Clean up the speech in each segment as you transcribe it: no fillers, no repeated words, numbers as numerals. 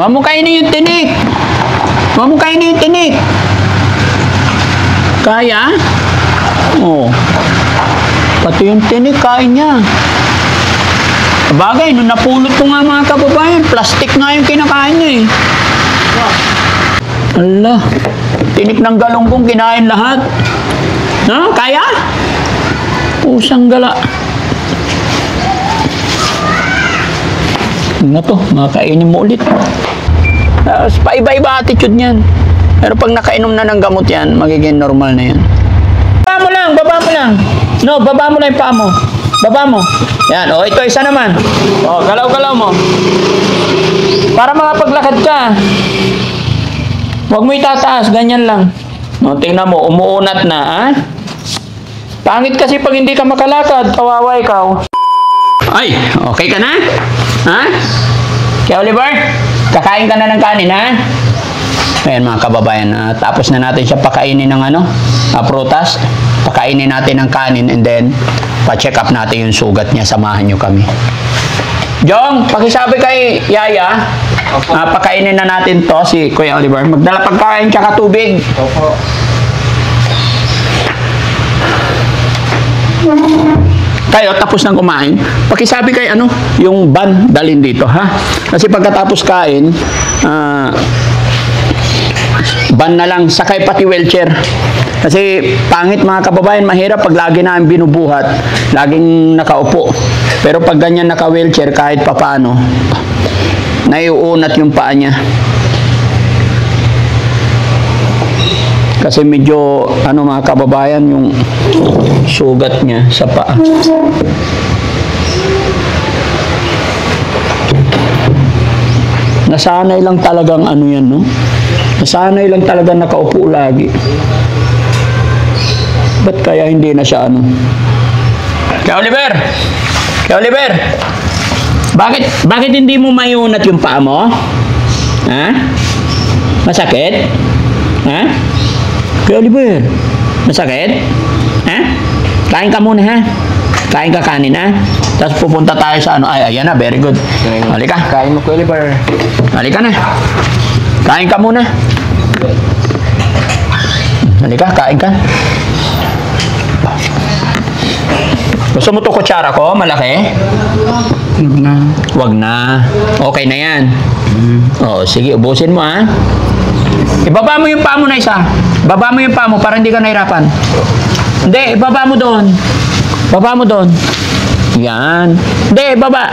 Huwag mo kainin yung tinik. Huwag mo kainin yung tinik. Kaya? Oo. Pati yung tinik, kain niya. Bagay, nung napulot ko nga mga kababayan, plastic nga yung kinakain niya eh. Allah, tinik ng galunggong kinain lahat. No? Kaya? Pusang gala. Ano to? Makakainin mo ulit. Paiba-iba attitude niyan. Pero pag nakainom na ng gamot yan, magiging normal na yan. Baba mo lang, baba mo lang. No, baba mo lang yung paa mo. Baba mo. Yan, o ito isa naman. O, galaw-galaw mo. Para makapaglakad ka. Huwag mo itataas, ganyan lang. O, tingnan mo, umuunat na, ha? Pangit kasi pag hindi ka makalakad, kawawa ikaw. Ay, okay ka na? Ha? Kaya Oliver, kakain ka na ng kanin, ha? Ayan mga kababayan, tapos na natin siya pakainin ng prutas. Pakainin natin ng kanin and then pa-check up natin yung sugat niya. Samahan nyo kami. Jong, pakisabi kay Yaya, pakainin na natin to si Kuya Oliver. Magdala pagkain tsaka tubig. Opo. Kayo, tapos nang kumain, pakisabi kay yung ban, dalhin dito, ha? Kasi pagkatapos kain, ban na lang, sakay pati wheelchair. Kasi pangit mga kababayan, mahirap pag lagi namin binubuhat, laging nakaupo. Pero pag ganyan naka-wheelchair, kahit papaano, naiuunat yung paa niya. Kasi medyo, mga kababayan, yung sugat niya sa paa. Nasanay lang talagang yan, no? Nasanay lang talagang nakaupo lagi. Ba't kaya hindi na siya Kaya Oliver! Kaya Oliver! Bakit hindi mo maiunat yung paa mo? Ha? Masakit? Ha? Kaya Oliver, masakit? Ha? Kain ka muna, ha? Kain ka kanin, ha? Tapos pupunta tayo sa Ay, ayan na, very good. Halika. Kain mo, Kuya Oliver. Halika na. Kain ka muna. Halika, kain ka. Gusto mo to kutsara ko? Malaki? Huwag na. Wag na. Okay na yan. Oo, sige, ubusin mo, ha? Ibaba mo yung paa mo na isa. Baba mo yung paa mo para hindi ka nahirapan. Hindi, ibaba mo doon. Baba mo doon. Yan. Hindi, baba.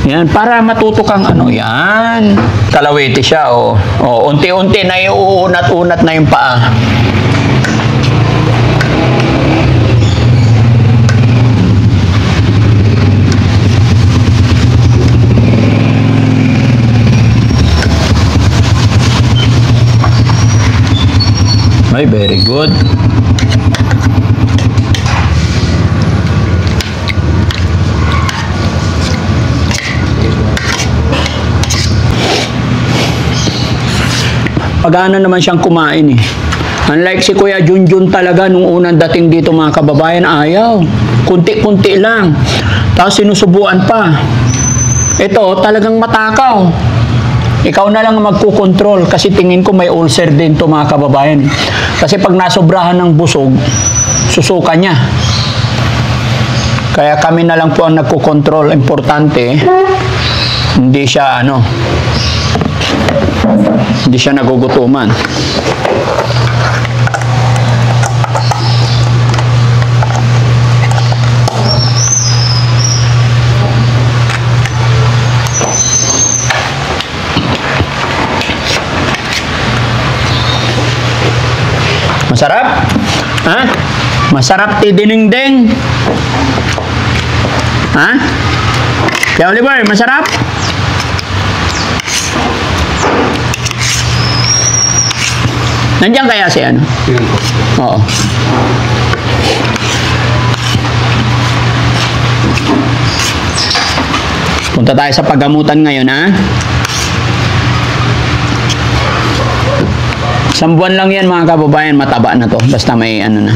Yan, para matuto kang yan. Kalawiti siya, o. O, unti-unti na iuunat-unat na yung paa. Ay, very good. Pagana naman siyang kumain eh. Unlike si Kuya Junjun talaga nung unang dating dito mga kababayan, ayaw. Kunti-kunti lang. Tapos sinusubuan pa. Ito, talagang matakaw. Ikaw na lang magkukontrol kasi tingin ko may ulcer din to mga kababayan. Kasi pag nasobrahan ng busog, susuka niya. Kaya kami na lang po ang nagkukontrol. Importante, hindi siya hindi siya nagugutuman. Masarap? Ha? Masarap ti dinengdeng. Ha? Kaya Oliver, masarap? Nandiyan kaya si Oo. Punta tayo sa paggamutan ngayon, ha? 1 buwan lang yan mga kababayan, mataba na to. Basta may na.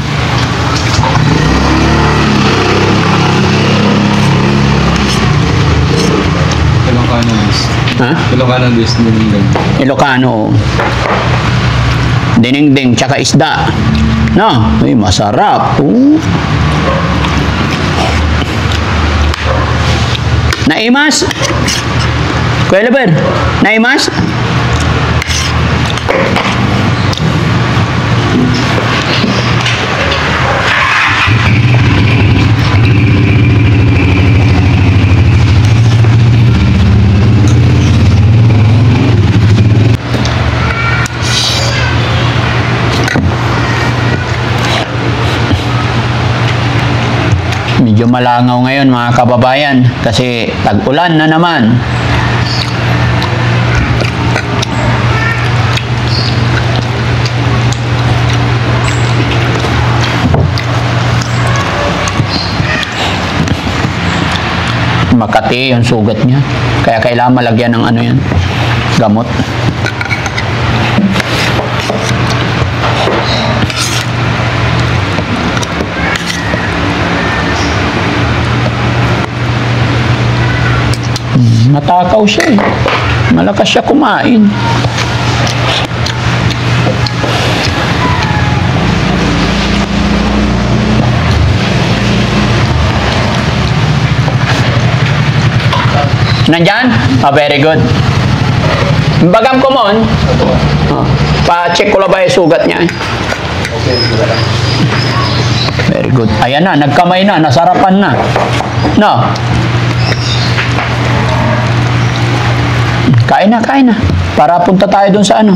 Ilocano bis. Ha? Ilocano bis din. Ilocano. Dinengdeng tsaka isda. No, ay masarap. Naimas? Kuya Leber, naimas? Medyo malangaw ngayon mga kababayan kasi tag-ulan na naman. Makati yung sugat niya. Kaya kailangan malagyan ng ano yan, gamot. Matakaw siya eh. Malakas siya kumain. Nandyan? Oh, very good. Bagam ko mon. Oh, pa-check ko lang ba yung sugat niya eh. Very good. Ayan na, nagkamay na, nasarapan na. No? Kain na, kain na. Para punta tayo dun sa ano.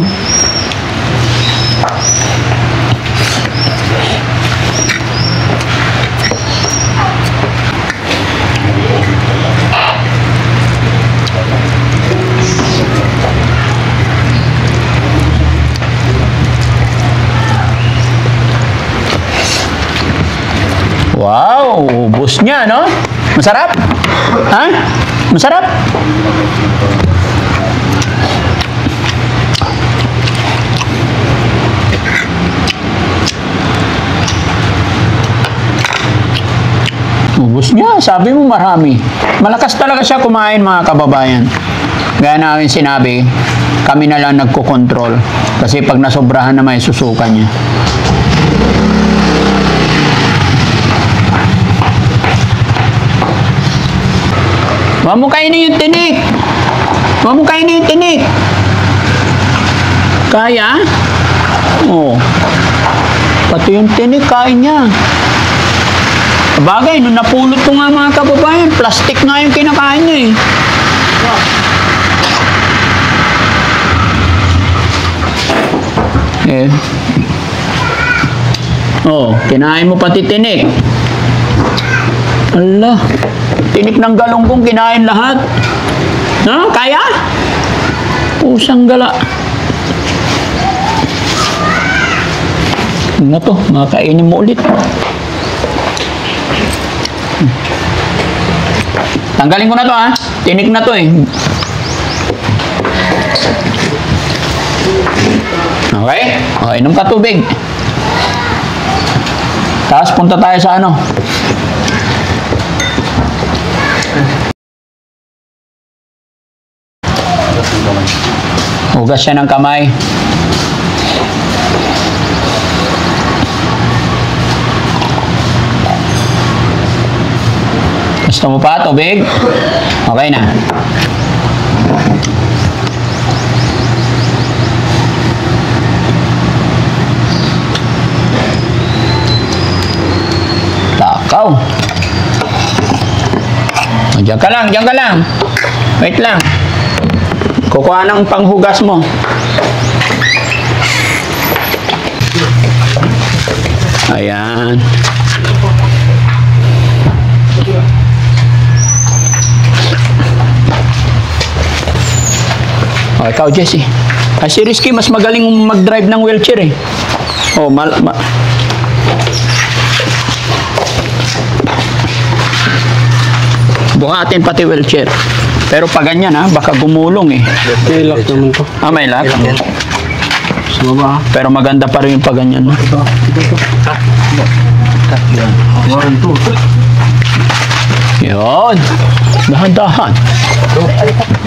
Wow, ubos niya, no? Masarap? Ha? Masarap? Ubus niya, sabi mo marami. Malakas talaga siya kumain mga kababayan. Gaya namin sinabi, kami na lang nagko-control. Kasi pag nasobrahan na may susukan niya. Huwag mo kainin yung tinik. Huwag mo kainin yung tinik. Kaya? Oo. Pati yung tinik, kain niya. Bagay, nung napulot ko nga mga kababayan, plastic nga yung kinakain niya eh. Eh. Oh, kinain mo pati tinik. Allah, tinik ng galunggong kinain lahat. No, kaya? Pusang gala. Ano to, makakainin mo ulit. Tanggalin ko na to ha. Tinik na to eh. Okay? O, inom ka tubig. Tapos punta tayo sa ano. Hugas siya ng kamay. Gusto mo pa tubig? Okay na. Takaw. Diyan ka lang, diyan ka lang. Wait lang. Kukuha ng panghugas mo. Ayan. O, ikaw, Jessie. Si Rizky, mas magaling mag-drive ng wheelchair eh. O, buhatin pati wheelchair. Pero pag ganyan ha, baka gumulong eh. May lock naman to. Ah, may lock? Sa baba. Pero maganda pa rin yung pag ganyan. No? Ito. Yan. 1, 2. Yun. Dahan-dahan.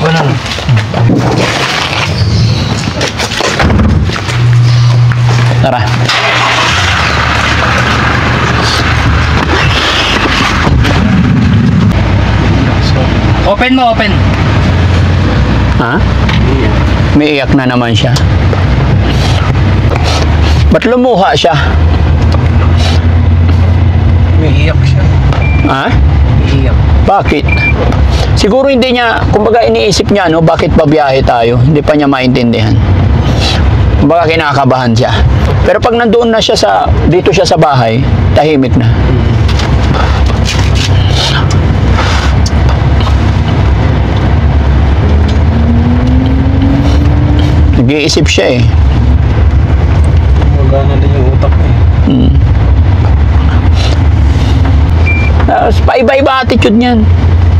Wala. Tara. Open mo, open. Ha? May iyak na naman siya. Ba't lumuha siya? May iyak siya. Ha? May iyak. Bakit? Siguro hindi niya, kumbaga iniisip niya, no, bakit babiyahe tayo? Hindi pa niya maintindihan. Kumbaga kinakabahan siya. Pero pag nandoon na siya dito siya sa bahay, tahimik na. Nag-iisip siya eh. Magana din yung utak eh. Tapos paiba-iba attitude niyan.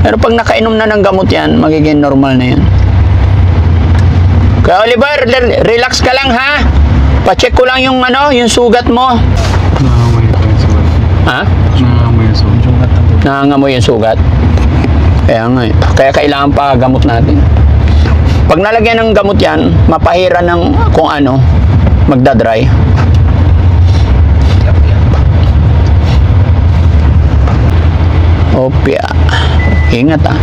Pero pag nakainom na ng gamot yan, magiging normal na yan. Kaya Oliver, relax ka lang ha. Pa-check ko lang yung yung sugat mo. Nangangamoy ito yung sugat. Ha? Nangangamoy yung sugat. Nangangamoy yung sugat. Kaya nga eh. Kaya kailangan pa gamot natin. Pag nalagyan ng gamot yan, mapahira ng kung ano, magdadry. Opya. Ingat ah.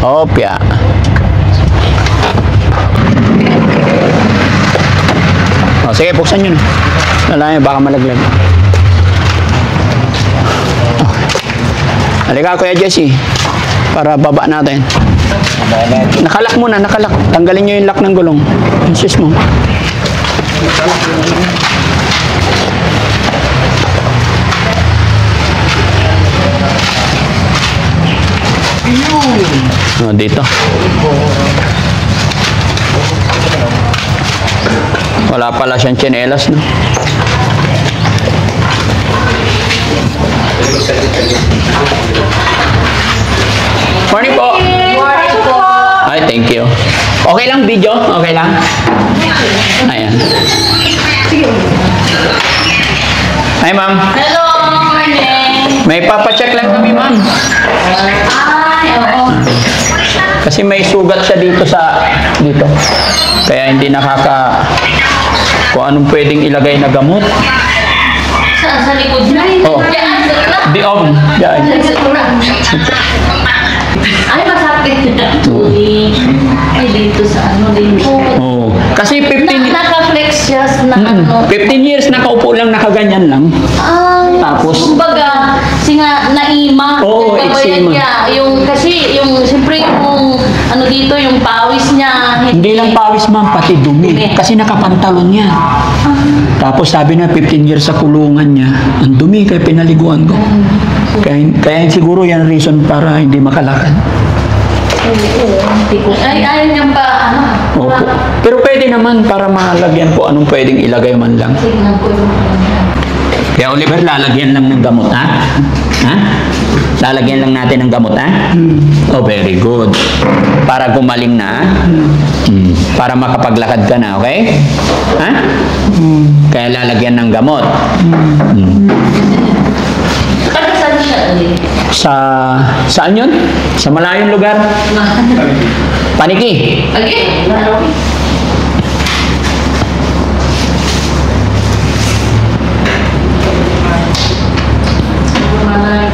Opya. O, sige, buksan nyo na. Wala yun, baka malaglag. Halika, Kuya Jesse. Para baba natin. Nakalak muna, nakalak. Tanggalin nyo yung lock ng gulong. Insist mo. O, dito. Wala pala siyang tsinelas, no? Morning po. Morning po. Ay, thank you. Okay lang video? Okay lang? Ayan. Hi, ma'am. Hello, morning. May papacheck lang kami, ma'am. Ay, oo. Kasi may sugat siya dito dito. Kaya hindi kung anong pwedeng ilagay na gamot. Saan? Sa likod na? Oo. Diyan, sa likod. Di Diyan. Ay, masakit na. Uy. Ay, dito sa dito. Oo. Kasi 15 Naka-flex siya na 15 years nakaupo lang, nakaganyan lang. Ay, Tapos? kumbaga, naima. Oo, Nagbabayad eczema. niya. Kasi siyempre yung dito, yung pawis niya. Hindi lang pawis, ma'am, pati dumi. Kasi nakapantalon niya. Tapos sabi na 15 years sa kulungan niya, ang dumi, kaya pinaliguan ko. Kaya siguro yan reason para hindi makalakad. Ay, ayaw niya pa, Opo. Pero pwede naman para malagyan ko anong pwedeng ilagay man lang. Tignan ko yung Kaya Oliver, lalagyan lang ng gamot, ha? Ha? Lalagyan lang natin ng gamot, ha? Oh, very good. Para gumaling na, para makapaglakad ka na, okay? Ha? Kaya lalagyan ng gamot. Saan siya ulit? Saan yun? Sa malayong lugar? Paniki. Okay.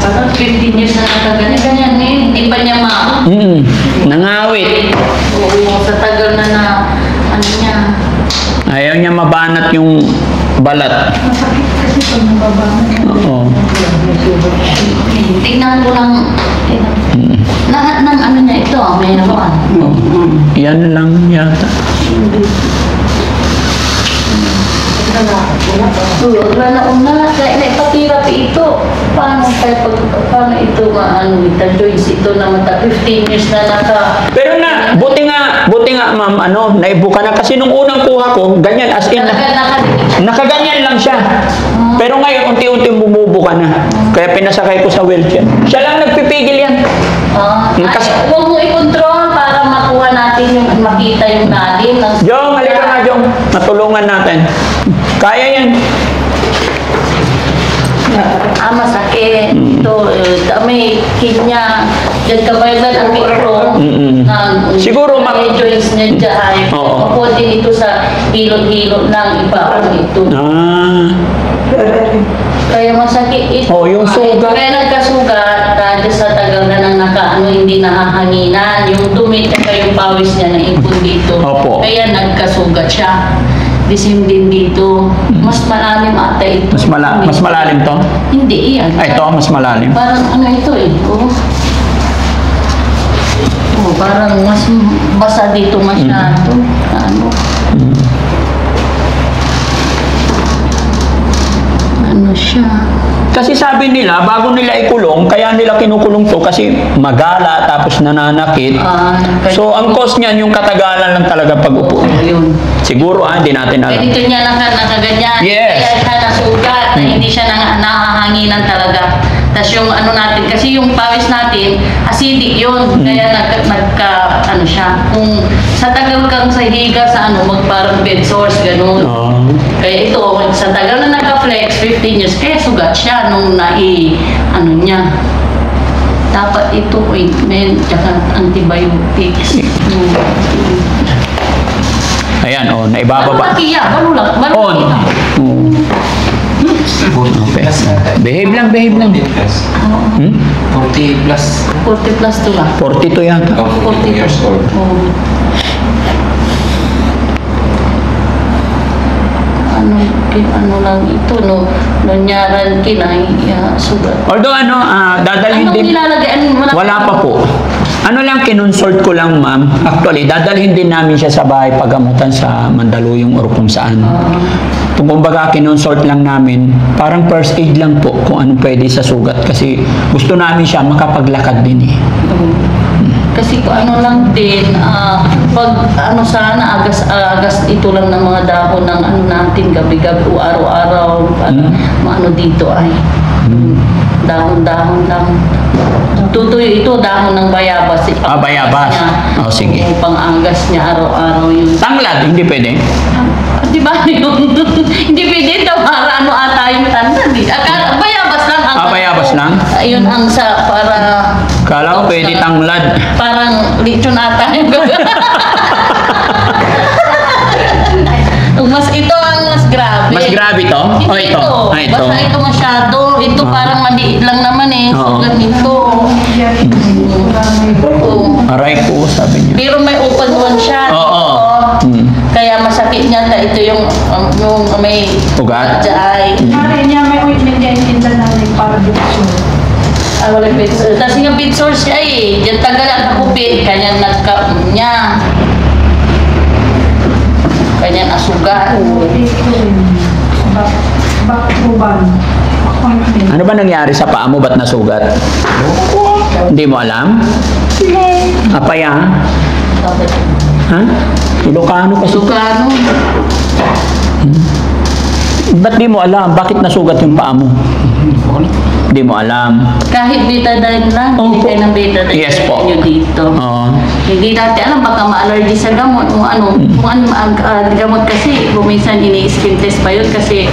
Parang 15 years na nakaganyan eh. Hindi pa niya Nangawit. Oo, sa tagal na niya. Ayaw niya mabanat yung balat. Masakit kasi pag nababangan. Oo. Tingnan ko lang. Lahat ng niya ito, mayroon. Yan lang yata. Wala na una. Naipatirapi ito. Paano ito joints ito na 15 years na Pero buti nga ma'am, naibuka na. Kasi nung unang kuha ko, ganyan, as in, nakaganyan lang siya. Pero ngayon, unti-unti bumubuka na. Kaya pinasakay ko sa wheelchair. Siya lang nagpipigil yan. Huwag mo i-control para makuha natin malalim yung makita yung lalim ng Jong, halika nga, Jong. Matulungan natin. Kaya yan. Masakit. Ito, may kinya. Diyan kabaylan ang ito. Siguro, may joints niya dyan. Oo. Kapag din ito sa hilot-hilot lang, iba ang ito. Kaya masakit ito. Oh, yung sugat. Kaya nagkasugat, dahil sa tagal na nang hindi nahahanginan. Yung dumi at yung pawis niya na ipon dito. Opo. Kaya nagkasugat siya. Disim din dito. Mas malalim ata ito. Mas malalim to? Hindi, iyan. Ay, ito, mas malalim. Parang ano ito eh. Parang mas basa dito masyado. Ano? Ano siya? Kasi sabi nila, bago nila ikulong, kaya nila kinukulong to kasi magala tapos nananakit. So, ang cause niyan, yung katagalan lang talaga pag-upo. Yun. Siguro, hindi natin alam. Dito niya nakaganyan. Yes. Kaya siya nasugat na hindi siya nahahanginan talaga. Tapos yung ano natin, kasi yung pawis natin, acidic yun. Kaya ano siya. Kung sa tagal kang sa higa sa parang bed sores, ganun. Kaya ito, sa tagal na naka-flex, 15 years, kaya sugat siya nung niya. Dapat ito, ointment, tsaka antibiotics. Ayan, naibababa. Balulak. On. Okay. Behave lang. 40 plus. 40 plus to lang. 42 yan. 40 years old. Ano lang ito, nanyaran sugat. Although dadalhin Anong din. nilalagay? Wala pa po. Ano lang, kinonsult ko lang, ma'am. Actually, dadalhin din namin siya sa bahay pagamutan sa Mandaluyong or kung saan. Kumbaga, kinonsult lang namin. Parang first aid lang po kung anong pwede sa sugat. Kasi gusto namin siya makapaglakad din eh. Kasi ano lang din, pag sana, agas ito lang ng mga dahon ng natin, gabi-gabi o araw-araw, maano dito ay dahon-dahon lang. Tutuyo ito, dahon ng bayabas. Bayabas. Sige. Pang-angas niya araw-araw yun. Tanglad, hindi pwede. Di ba yun? Hindi pwede daw, ano ata yung tanglad. Bayabas lang. Bayabas lang? Ayun ang para... Kala ko pwede tanglad. Parang lechon ata yung ito ang mas grabe. Mas grabe to? Ito? Ito. Basta ito masyado. Ito parang maliit lang naman eh. Sugat nito. Aray ko, sabi niya. Pero may open one siya. Oo. Kaya masakit niya. Ito yung may ugat. Mari niya may ointment niya intindan namin para dito. Wala bed sores. Tapos yung bed sores siya eh. Diyan tagal ang kapupit. Kanya niya. Kanya nasugat. Ano ba nangyari sa paa mo? Ba't nasugat? Hindi mo alam? Apaya? Ha? Ilocano kasi. Ilocano. Ba't di mo alam? Bakit nasugat yung paa mo? Hindi mo alam. Kahit betadine lang, hindi kayo ng betadine. Yes po. Nyo dito. Hindi natin alam, baka ma-allergy sa gamot. Kung ano gamot kasi, bumisan ini-skin test pa yun kasi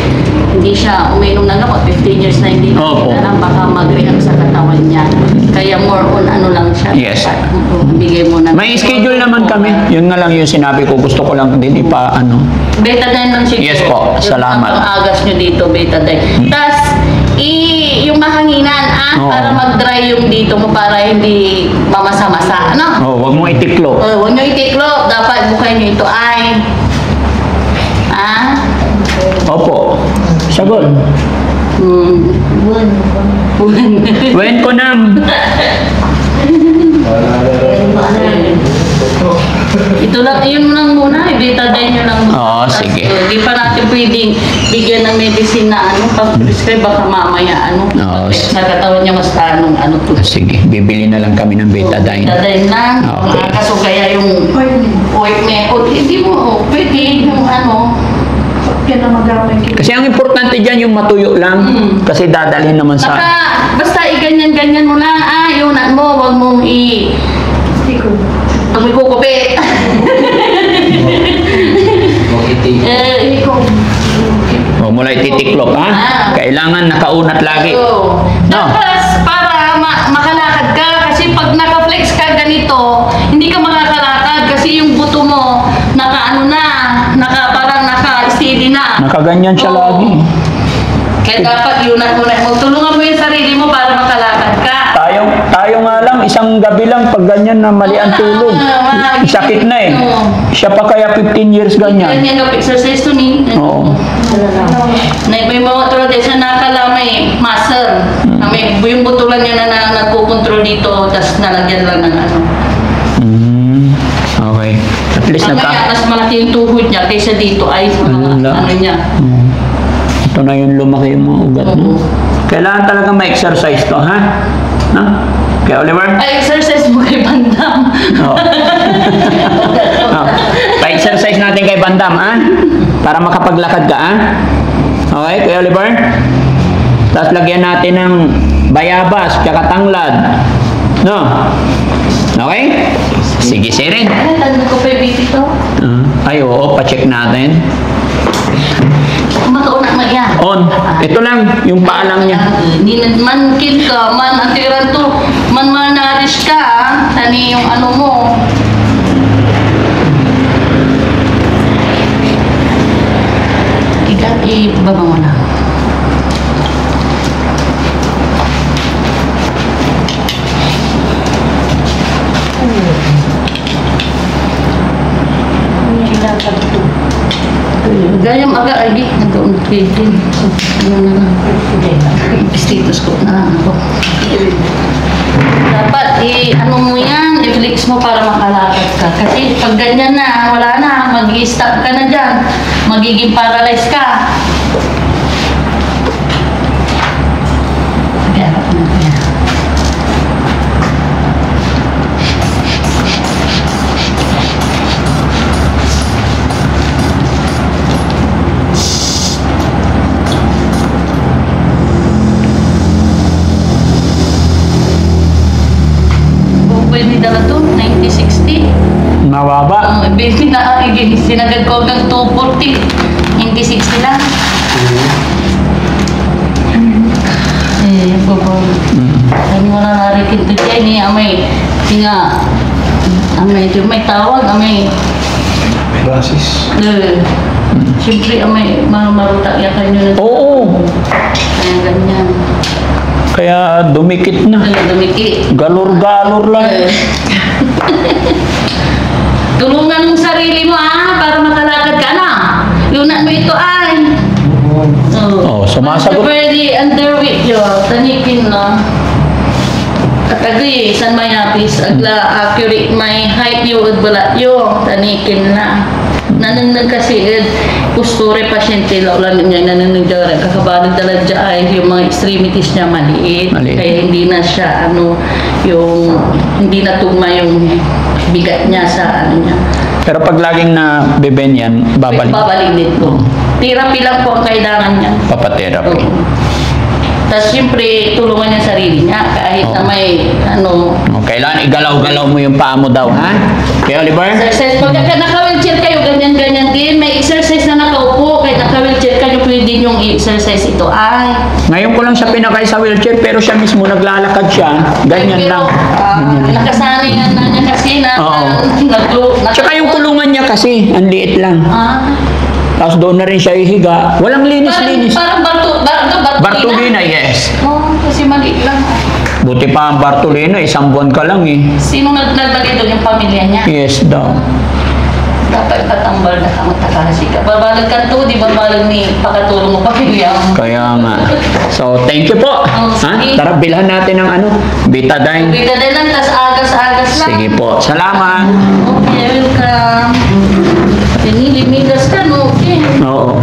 hindi siya uminom ng gamot. 15 years na hindi natin alam, baka mag-react sa katawan niya. Kaya more on lang siya. Yes. Bigay mo na. May schedule naman kami. Yun nga lang yung sinabi ko. Gusto ko lang din Betadine lang siguro. Yes po. Salamat. Yung agas nyo dito, betadine. Tapos, yung mahanginan, para mag-dry yung dito mo para hindi mamasa-masa, ano? Huwag mo itiklop. Huwag nyo itiklop. Dapat bukay nyo ito ay. Opo. Sagot. Wen ko nam. Ito lang, yun lang muna, betadine nyo lang muna. Oo, sige. Hindi pa natin pwedeng bigyan ng medicine na pag-prescribe, baka mamaya sa katawan niya mas to. Sige, bibili na lang kami ng betadine. Betadine lang. Okay. Kaso kaya yung ointment, hindi mo, pwede yung Kasi ang importante dyan yung matuyo lang. Kasi dadalhin naman sa... Basta i-ganyan-ganyan mo lang, yun mo, wag mong Huwag may kukupit. Huwag mo lang ititiklop, ha? Kailangan nakaunat lagi. Oo. No. Tapos, para makalakad ka, kasi pag naka-flex ka ganito, hindi ka makakalakad kasi yung buto mo, parang naka-steady na. Nakaganyan siya Oo. lagi. Kaya dapat unat mo. Tulungan mo yung sarili mo para makalakad ka. Tayo nga lang, isang gabi lang pag ganyan na mali ang tulog. Sakit na eh. Siya pa kaya 15 years ganyan. Ganyan ka exercise to ni. Oo. May mga tulad din sa nakalamay, muscle. Yung butulan niya na nagkukontrol dito, tapos nalagyan lang ng ano. Okay. At least Mamaya, mas malaki yung tuhod niya kaysa dito ay mga Ala. ano niya. Ito na yung lumaki yung mga ugat. No? Kailangan talaga ma-exercise to, ha? Ha? Kaya Oliver? Ay, exercise mo kay Bandam. Oo. Oh. Pa-exercise natin kay Bandam, ha? Para makapaglakad ka, ha? Okay, Kuya Oliver? Tapos lagyan natin ng bayabas, tsaka tanglad. No? Okay? Sige, Siri. Ay, tanong ko pa yung baby to. Ay, oo, pa-check natin. Makauna mo yan. On. Ito lang, yung paalang niya. Mankin ka, atiran to, manarish ka, tani yung ano mo. Ibaba mo na. Gaya maga lagi nag-unpid din. Ano na lang. Status ko na lang ako. Dapat ano mo yan, i-flex mo para makalakad ka. Kasi pag ganyan na, wala na, mag-i-stop ka na dyan. Magiging paralyzed ka. Kaya ako na kaya. Pwede dala to, 90-60. Mababa. Ang sinagad ko hanggang 240. 90-60 lang. Baba. Kami wala narikin to dyan eh. May tawag, Brasis. siyempre, marutak yakan nyo na. Oo. Kaya ganyan. Kaya dumikit na. Kaya dumiki. Galor-galor lang. Tulungan mo sarili mo para makalakad ka na. Lunat mo ito ay. Oh, sumasagot. Pwede underweight yun. Tanikin na. Katagay, san may napis. Agla accurate may height yun. Balat yun. Tanikin na. Nananag kasi posture pasyente lang niya nananag dyan. Kakabalag talaga dyan ay yung mga extremities niya maliit. Kaya hindi na siya hindi na tugma yung bigat niya sa ano niya. Pero pag laging na beben yan, babalik. Babalik dito. Therapy lang po ang kailangan niya. Papatherapy. Tapos siyempre, tulungan niya sarili niya kahit na may Kailangan igalaw-galaw mo yung paa mo daw, ha? Kaya Oliver? exercise. Pag naka-wheelchair kayo, ganyan-ganyan din. May exercise na nakaupo. Kahit naka-wheelchair kayo, pwede yung exercise ito. Ay. Ngayon ko lang siya pinakay sa wheelchair, pero siya mismo naglalakad siya. Ganyan lang. Nakasanay na niya kasi na Tsaka yung kulungan niya kasi, ang liit lang. Tapos doon na rin siya ihiga. Walang linis-linis. Parang Bartolina, yes. Kasi maliit lang. Buti pa ang Bartolina, isang buwan ka lang eh. Sino naglagay doon yung pamilya niya? Yes daw. Dapat patambal na kamatakalasik ka. Babalag ka to, di babalag ni pakatulong mo pamilya mo. Kaya nga. So, thank you po. sige. Tara, bilhan natin ng betadine. Bigla din lang, tas agas-agas lang. Sige po. Salamat. Okay, welcome. Pinili-migas ka, no? Okay. Oo.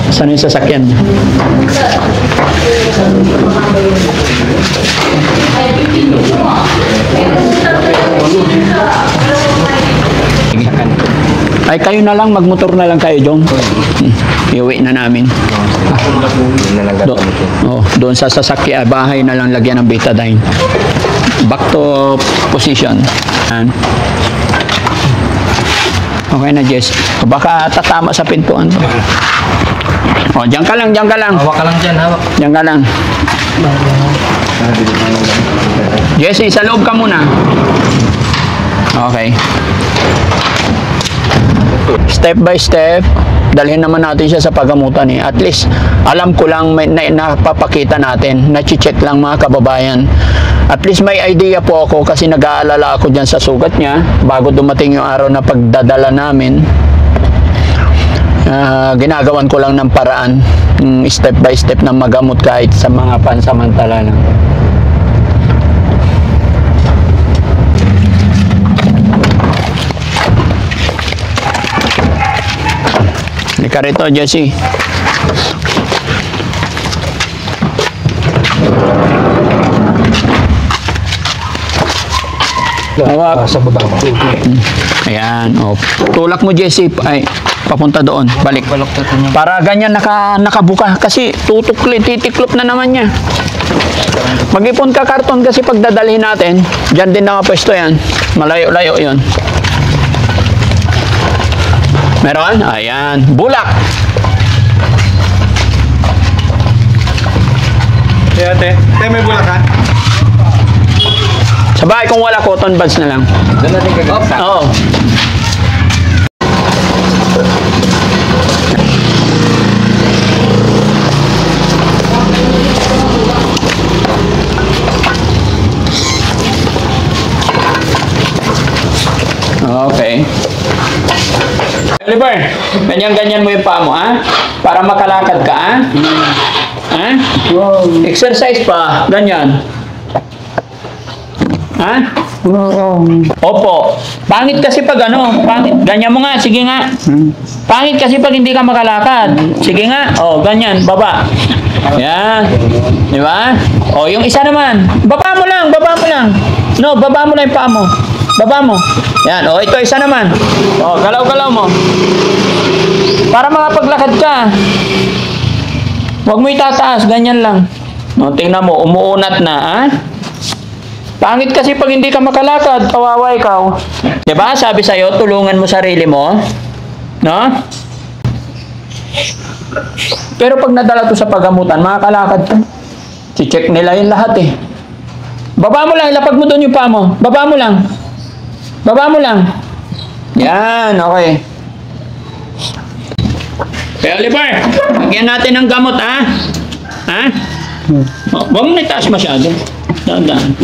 Saan yung sasakyan? Ay, kayo na lang, magmotor na lang kayo, Jong. Iuwi na namin. Doon sa sasakyan, bahay na lang lagyan ng betadine. Back to position. Yan. Okay na, Jess. Baka tatama sa pintuan to. O, diyan ka lang, diyan ka lang. Hawak ka lang dyan, hawak. Diyan ka lang. Jesse, sa loob ka muna. Okay. Step by step, dalhin naman natin siya sa pagamutan eh. At least, alam ko lang may napapakita natin, na-check lang mga kababayan. At least may idea po ako kasi nag-aalala ako dyan sa sugat niya bago dumating yung araw na pagdadala namin. Ginagawan ko lang ng paraan, step by step na magamot kahit sa mga pansamantala lang. Halika rito, Jesse. Hawak. Sa baba. Ayan. Oh. Tulak mo, Jesse. Ay, papunta doon. Balik. Balok niya. Para ganyan nakabuka. Kasi titiklop na naman niya. Mag-ipon ka karton kasi pag dadalhin natin, dyan din nakapwesto yan. Malayo-layo yun. Meron? Ayan. Bulak. Ate, may bulak ka? Sa bahay kung wala, cotton buds na lang. Doon natin gagawin. Oo. Okay. Oliver, ganyan-ganyan mo yung paa mo, ha? Para makalakad ka, ha? Ha? Exercise pa, ganyan. Ha? Opo. Pangit kasi pag ano, pangit. Ganyan mo nga, sige nga. Pangit kasi pag hindi ka makalakad. Sige nga. Oh, ganyan, baba. Yan. Di ba? Oh, yung isa naman. Baba mo lang, baba mo lang. No, baba mo lang yung paa mo. Baba mo. Yan. Oh, ito isa naman. Oh, galaw-galaw mo. Para makapaglakad ka. Huwag mo itataas, ganyan lang. No, tingnan mo, umuunat na, ha? Pangit kasi pag hindi ka makalakad, kawawa ikaw. Diba? Sabi sa'yo, tulungan mo sarili mo. No? Pero pag nadala to sa pagamutan, makakalakad ka. Si-check nila yung lahat eh. Baba mo lang, ilapag mo doon yung paa mo. Baba mo lang. Baba mo lang. Yan, okay. Kaya Oliver, lagyan natin ng gamot, ha? Ha? Oh, huwag mo na itaas masyado. Daan-daan.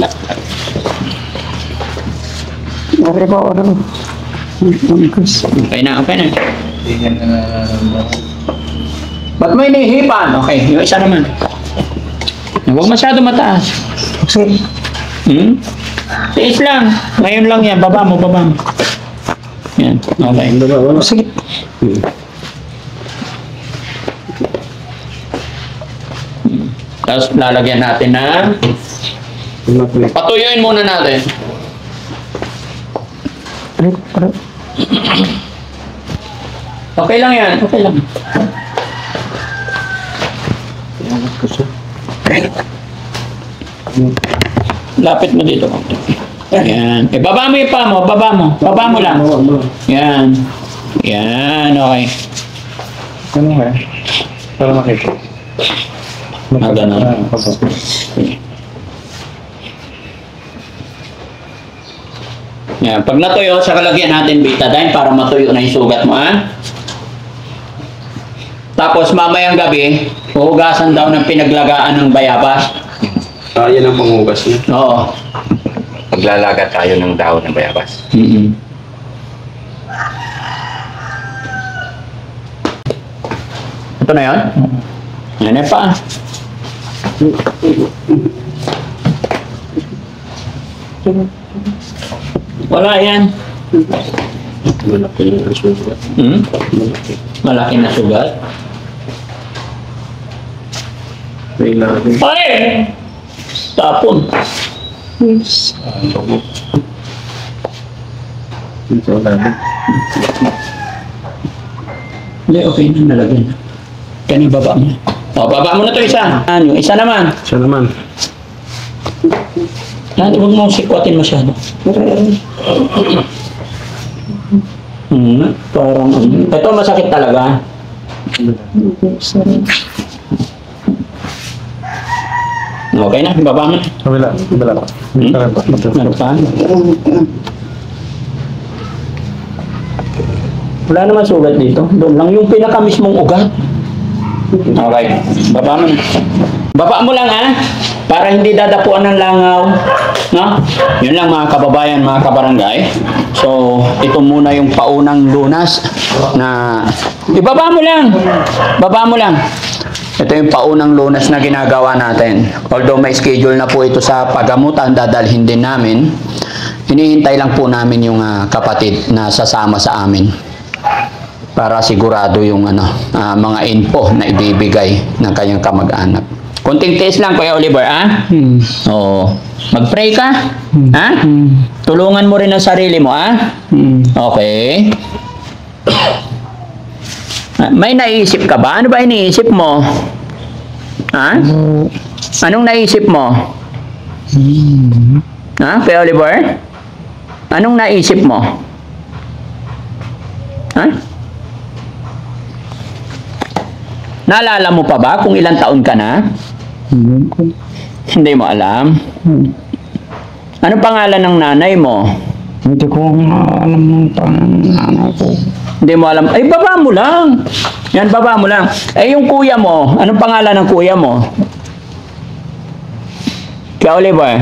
Okay na, okay na. Ba't may inihipan? Okay, yung isa naman. Huwag masyado mataas. Hmm? Tiis lang. Ngayon lang yan. Baba mo, baba mo. Yan, okay. Sige. Tapos lalagyan natin na patuyuin muna natin. Okay lang yan. Okay lang. Lapit mo dito. Yan. Eh, baba mo yung paa mo. Baba mo. Baba mo lang. Yan. Yan. Okay. Ano nga? Para makita. Ganun. Yan. Pag natuyo, sa kalagyan natin betadine para matuyo na yung sugat mo, ha? Tapos mamayang gabi, huhugasan daw ng pinaglagaan ng bayabas. Yan ang panghugas niya. Oo. Maglalaga tayo ng dahon ng bayabas. Ito na yun? Yan na pa. Wala yan. Malaki na ang sugat. Malaki na sugat. May lalim. Ay! Tapon. Ito lalim. Hindi, okay na. Nalagyan na. Kani baba mo. O, baba mo na to isa. Yung isa naman. Siya naman. Dati huwag mo sikwatin masyado. Parang ito masakit talaga. Okay na, baba mo. Kabila. Kabila pa. Meron pa? Wala naman sugat dito. Doon lang yung pinaka-mismong ugat. Okay, baba mo na. Baba mo lang ha, para hindi dadapuan ng langaw. No? Yun lang mga kababayan, mga kabarangay. So, ito muna yung paunang lunas na ibaba mo lang. Baba mo lang. Ito yung paunang lunas na ginagawa natin. Although may schedule na po ito sa pagamutan, dadalhin din namin. Hinihintay lang po namin yung kapatid na sasama sa amin para sigurado yung mga info na ibibigay ng kanyang kamag-anak. Konting tiis lang, Kuya Oliver, ha? Oo. Mag-pray ka? Ha? Tulungan mo rin ang sarili mo, ha? Okay. May naisip ka ba? Ano ba iniisip mo? Ha? Anong naisip mo? Ha, Kuya Oliver? Anong naisip mo? Ha? Naalala mo pa ba kung ilang taon ka na? Hindi mo alam? Anong pangalan ng nanay mo? Hindi ko alam ng pangalan ko. Hindi mo alam. Ay, baba mo lang. Yan, baba mo lang. Eh, yung kuya mo, anong pangalan ng kuya mo? Kaya Oliver?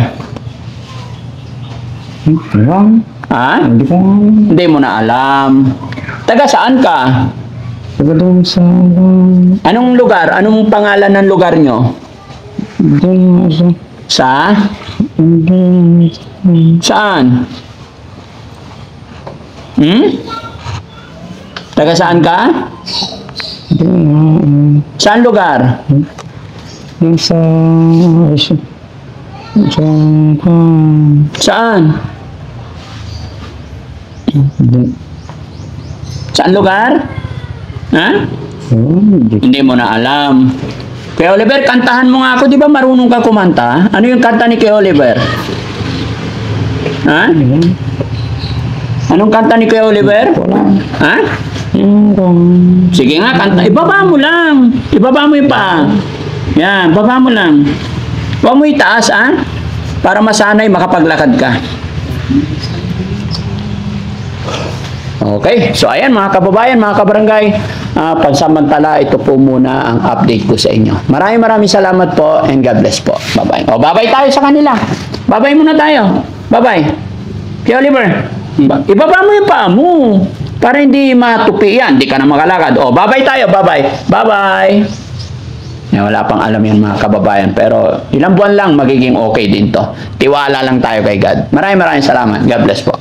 Alam. Ha? Hindi ko alam. Hindi mo na alam. Taga saan ka? Taga doon sa... Anong lugar? Anong pangalan ng lugar nyo? Doon sa... Sa? Doon... Saan? Taga saan ka? Doon... Saan lugar? Doon sa... Sa... Saan? Saan lugar? Ha? Hindi mo na alam. Kuya Oliver, kantahan mo nga ako. Di ba marunong ka kumanta? Ano yung kanta ni Kuya Oliver? Ha? Anong kanta ni Kuya Oliver? Ha? Sige nga, kanta. Ibaba mo lang. Ibaba mo yung paa. Yan, baba mo lang. Huwag mo itaas, ha? Para masanay makapaglakad ka. Okay, so ayan mga kababayan, mga kabarangay, pansamantala ito po muna ang update ko sa inyo. Maraming salamat po and God bless po. Bye-bye. O, bye-bye tayo sa kanila. Bye-bye muna tayo. Bye-bye. Kuya Oliver, ibaba mo yung paa mo para hindi matupi yan. Hindi ka na makalakad. O, bye-bye tayo. Bye-bye. Bye-bye. Yan, wala pang alam yan mga kababayan. Pero ilang buwan lang magiging okay din to. Tiwala lang tayo kay God. Maraming salamat. God bless po.